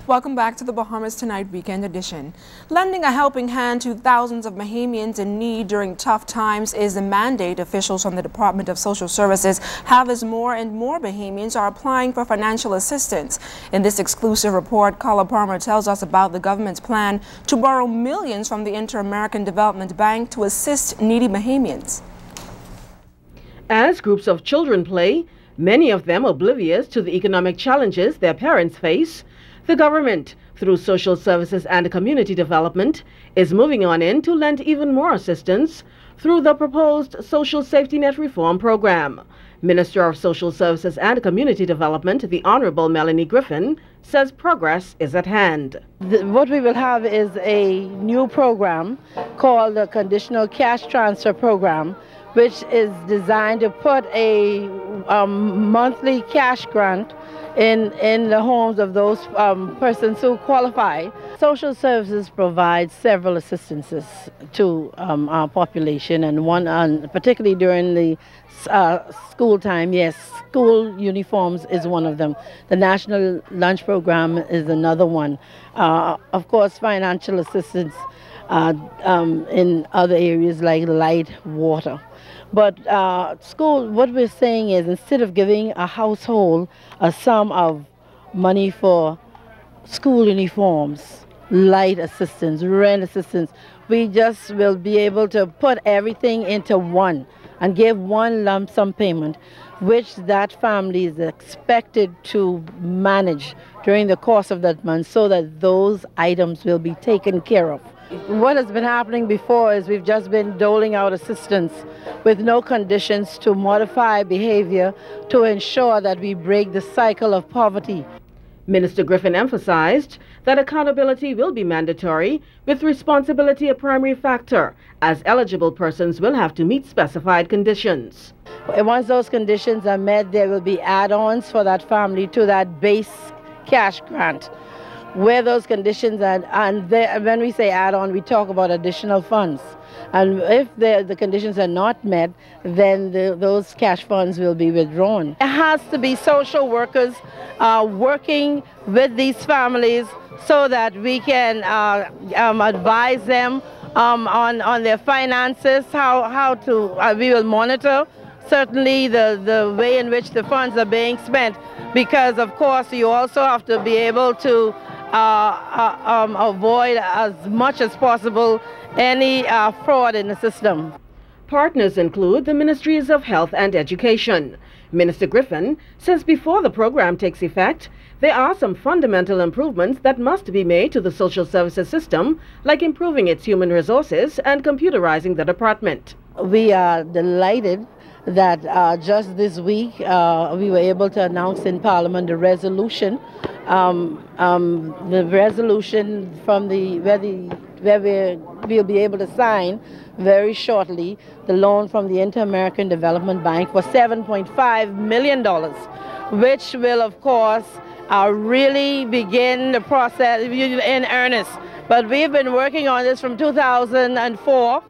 Welcome back to the Bahamas Tonight Weekend Edition. Lending a helping hand to thousands of Bahamians in need during tough times is the mandate officials from the Department of Social Services have as more and more Bahamians are applying for financial assistance. In this exclusive report, Carla Palmer tells us about the government's plan to borrow millions from the Inter-American Development Bank to assist needy Bahamians. As groups of children play, many of them oblivious to the economic challenges their parents face, the government, through social services and community development, is moving on in to lend even more assistance through the proposed Social Safety Net Reform Program. Minister of Social Services and Community Development, the Honorable Melanie Griffin, says progress is at hand. What we will have is a new program called the Conditional Cash Transfer Program, which is designed to put a monthly cash grant in the homes of those persons who qualify. Social services provides several assistances to our population, and one, particularly during the school time, yes, school uniforms is one of them. The National Lunch Program is another one. Of course, financial assistance in other areas like light, water. But school, what we're saying is, instead of giving a household a sum of money for school uniforms, light assistance, rent assistance, we just will be able to put everything into one and give one lump sum payment, which that family is expected to manage during the course of that month, so that those items will be taken care of. What has been happening before is we've just been doling out assistance with no conditions to modify behavior to ensure that we break the cycle of poverty. Minister Griffin emphasized that accountability will be mandatory, with responsibility a primary factor, as eligible persons will have to meet specified conditions. Once those conditions are met, there will be add-ons for that family to that base cash grant. Where those conditions are, and when we say add-on, we talk about additional funds. And if the conditions are not met, then those cash funds will be withdrawn. It has to be social workers working with these families so that we can advise them on their finances, how to, we will monitor certainly the way in which the funds are being spent, because of course you also have to be able to avoid as much as possible any fraud in the system. Partners include the Ministries of Health and Education. Minister Griffin says before the program takes effect, there are some fundamental improvements that must be made to the social services system, like improving its human resources and computerizing the department. We are delighted that just this week we were able to announce in Parliament the resolution from where we'll be able to sign very shortly the loan from the Inter-American Development Bank for $7.5 million, which will of course really begin the process in earnest. But we've been working on this from 2004.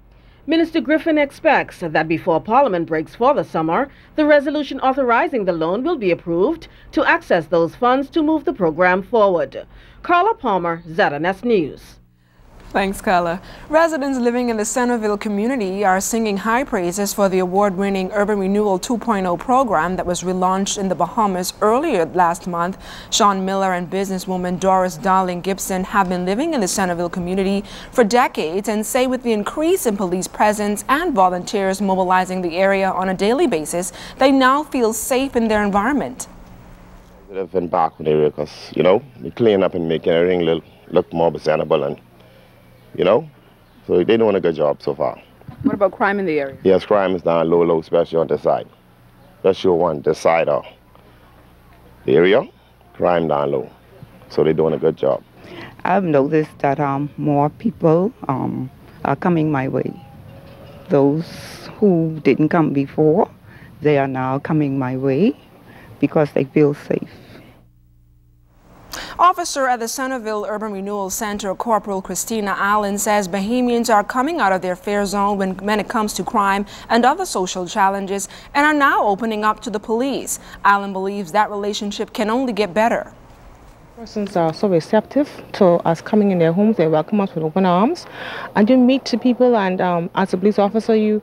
Minister Griffin expects that before Parliament breaks for the summer, the resolution authorizing the loan will be approved to access those funds to move the program forward. Carla Palmer, ZNS News. Thanks, Carla. Residents living in the Centerville community are singing high praises for the award-winning Urban Renewal 2.0 program that was relaunched in the Bahamas earlier last month. Sean Miller and businesswoman Doris Darling Gibson have been living in the Centerville community for decades and say with the increase in police presence and volunteers mobilizing the area on a daily basis, they now feel safe in their environment. I live in Backward area because, you know, we clean up and make everything look more presentable, and you know, so they're doing a good job so far. What about crime in the area? Yes, crime is down low, especially on this side. Especially on this side of the area, crime down low. So they're doing a good job. I've noticed that more people are coming my way. Those who didn't come before, they are now coming my way because they feel safe. Officer at the Centerville Urban Renewal Center, Corporal Christina Allen, says Bahamians are coming out of their fear zone when it comes to crime and other social challenges and are now opening up to the police. Allen believes that relationship can only get better. Persons are so receptive to us coming in their homes. They welcome us with open arms, and you meet the people. And as a police officer, you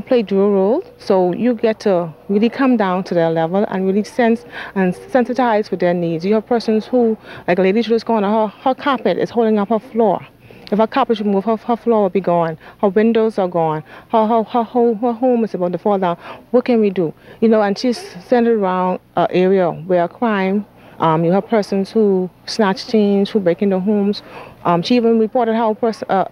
play dual role, so you get to really come down to their level and really sense and sensitize with their needs. You have persons who, like a lady to this corner, her carpet is holding up her floor. If her carpet should move, her floor will be gone. Her windows are gone. Her home is about to fall down. What can we do? You know, and she's centered around an area where crime. You have persons who snatch chains, who break into homes. She even reported how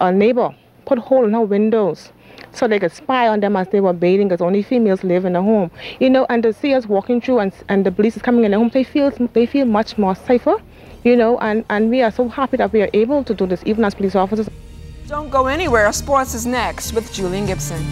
a neighbor put a hole in her windows so they could spy on them as they were bathing, because only females live in the home. You know, and to see us walking through and the police is coming in the home, they feel much more safer. You know, and we are so happy that we are able to do this, even as police officers. Don't go anywhere. Sports is next with Julian Gibson.